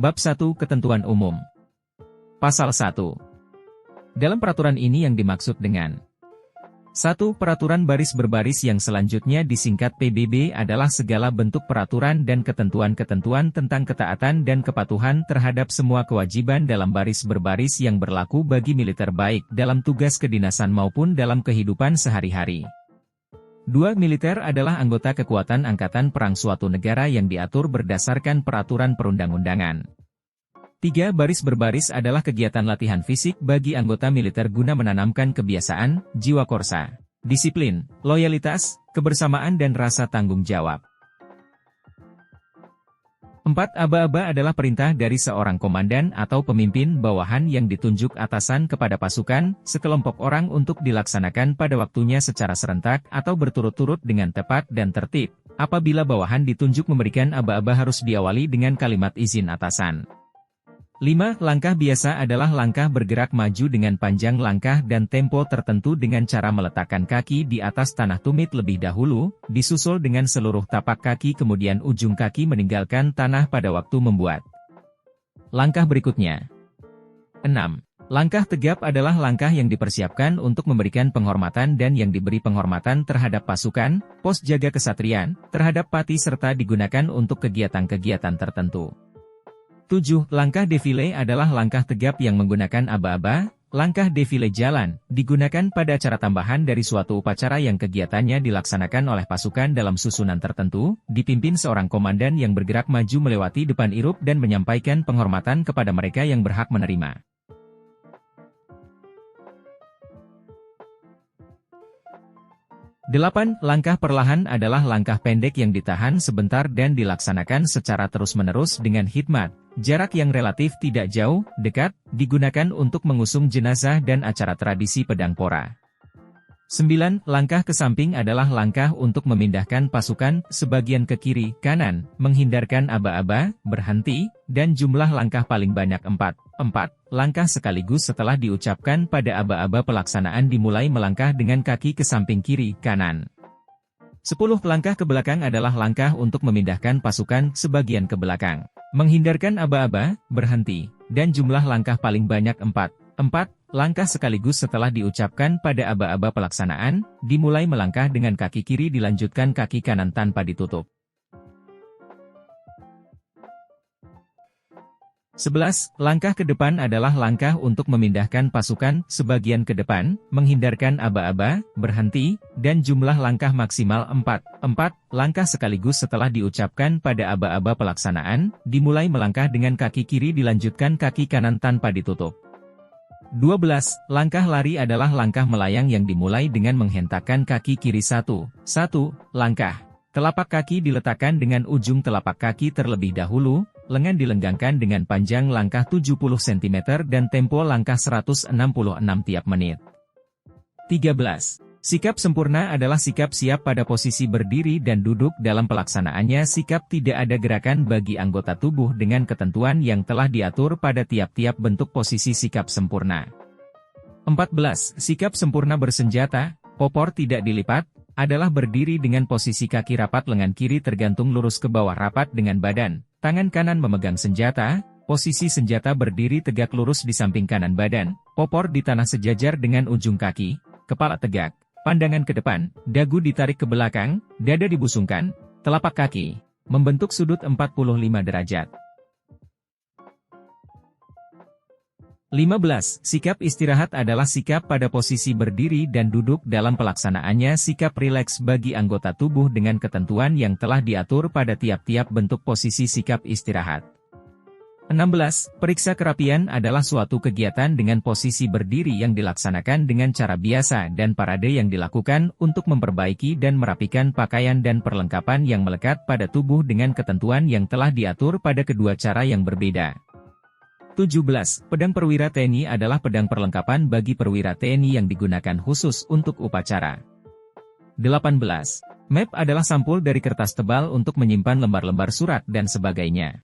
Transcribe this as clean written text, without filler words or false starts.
Bab 1 Ketentuan Umum. Pasal 1. Dalam peraturan ini yang dimaksud dengan 1. Peraturan baris berbaris yang selanjutnya disingkat PBB adalah segala bentuk peraturan dan ketentuan-ketentuan tentang ketaatan dan kepatuhan terhadap semua kewajiban dalam baris berbaris yang berlaku bagi militer baik dalam tugas kedinasan maupun dalam kehidupan sehari-hari. 2. Militer adalah anggota kekuatan angkatan perang suatu negara yang diatur berdasarkan peraturan perundang-undangan. 3. Baris berbaris adalah kegiatan latihan fisik bagi anggota militer guna menanamkan kebiasaan, jiwa korsa, disiplin, loyalitas, kebersamaan dan rasa tanggung jawab. 4. Aba-aba adalah perintah dari seorang komandan atau pemimpin bawahan yang ditunjuk atasan kepada pasukan, sekelompok orang untuk dilaksanakan pada waktunya secara serentak atau berturut-turut dengan tepat dan tertib. Apabila bawahan ditunjuk memberikan aba-aba harus diawali dengan kalimat izin atasan. 5. Langkah biasa adalah langkah bergerak maju dengan panjang langkah dan tempo tertentu dengan cara meletakkan kaki di atas tanah tumit lebih dahulu, disusul dengan seluruh tapak kaki kemudian ujung kaki meninggalkan tanah pada waktu membuat. Langkah berikutnya. 6. Langkah tegap adalah langkah yang dipersiapkan untuk memberikan penghormatan dan yang diberi penghormatan terhadap pasukan, pos jaga kesatrian, terhadap pati serta digunakan untuk kegiatan-kegiatan tertentu. 7. Langkah defile adalah langkah tegap yang menggunakan aba-aba. Langkah defile jalan, digunakan pada acara tambahan dari suatu upacara yang kegiatannya dilaksanakan oleh pasukan dalam susunan tertentu, dipimpin seorang komandan yang bergerak maju melewati depan irup dan menyampaikan penghormatan kepada mereka yang berhak menerima. 8. Langkah perlahan adalah langkah pendek yang ditahan sebentar dan dilaksanakan secara terus-menerus dengan hikmat. Jarak yang relatif tidak jauh, dekat, digunakan untuk mengusung jenazah dan acara tradisi pedang pora. 9. Langkah ke samping adalah langkah untuk memindahkan pasukan sebagian ke kiri, kanan, menghindarkan aba-aba, berhenti, dan jumlah langkah paling banyak 4. 4. Langkah sekaligus setelah diucapkan pada aba-aba pelaksanaan dimulai melangkah dengan kaki ke samping kiri, kanan. 10. Langkah ke belakang adalah langkah untuk memindahkan pasukan sebagian ke belakang. Menghindarkan aba-aba, berhenti, dan jumlah langkah paling banyak 4. 4. Langkah sekaligus setelah diucapkan pada aba-aba pelaksanaan, dimulai melangkah dengan kaki kiri dilanjutkan kaki kanan tanpa ditutup. 11. Langkah ke depan adalah langkah untuk memindahkan pasukan sebagian ke depan, menghindarkan aba-aba, berhenti, dan jumlah langkah maksimal 4. 4. Langkah sekaligus setelah diucapkan pada aba-aba pelaksanaan, dimulai melangkah dengan kaki kiri dilanjutkan kaki kanan tanpa ditutup. 12. Langkah lari adalah langkah melayang yang dimulai dengan menghentakkan kaki kiri 1. Langkah. Telapak kaki diletakkan dengan ujung telapak kaki terlebih dahulu, lengan dilenggangkan dengan panjang langkah 70 cm dan tempo langkah 166 tiap menit. 13. Sikap sempurna adalah sikap siap pada posisi berdiri dan duduk dalam pelaksanaannya. Sikap tidak ada gerakan bagi anggota tubuh dengan ketentuan yang telah diatur pada tiap-tiap bentuk posisi sikap sempurna. 14. Sikap sempurna bersenjata, popor tidak dilipat, adalah berdiri dengan posisi kaki rapat lengan kiri tergantung lurus ke bawah rapat dengan badan, tangan kanan memegang senjata, posisi senjata berdiri tegak lurus di samping kanan badan, popor di tanah sejajar dengan ujung kaki, kepala tegak. Pandangan ke depan, dagu ditarik ke belakang, dada dibusungkan, telapak kaki membentuk sudut 45 derajat. 15. Sikap istirahat adalah sikap pada posisi berdiri dan duduk dalam pelaksanaannya. Sikap rileks bagi anggota tubuh dengan ketentuan yang telah diatur pada tiap-tiap bentuk posisi sikap istirahat. 16. Periksa kerapian adalah suatu kegiatan dengan posisi berdiri yang dilaksanakan dengan cara biasa dan parade yang dilakukan untuk memperbaiki dan merapikan pakaian dan perlengkapan yang melekat pada tubuh dengan ketentuan yang telah diatur pada kedua cara yang berbeda. 17. Pedang perwira TNI adalah pedang perlengkapan bagi perwira TNI yang digunakan khusus untuk upacara. 18. Map adalah sampul dari kertas tebal untuk menyimpan lembar-lembar surat dan sebagainya.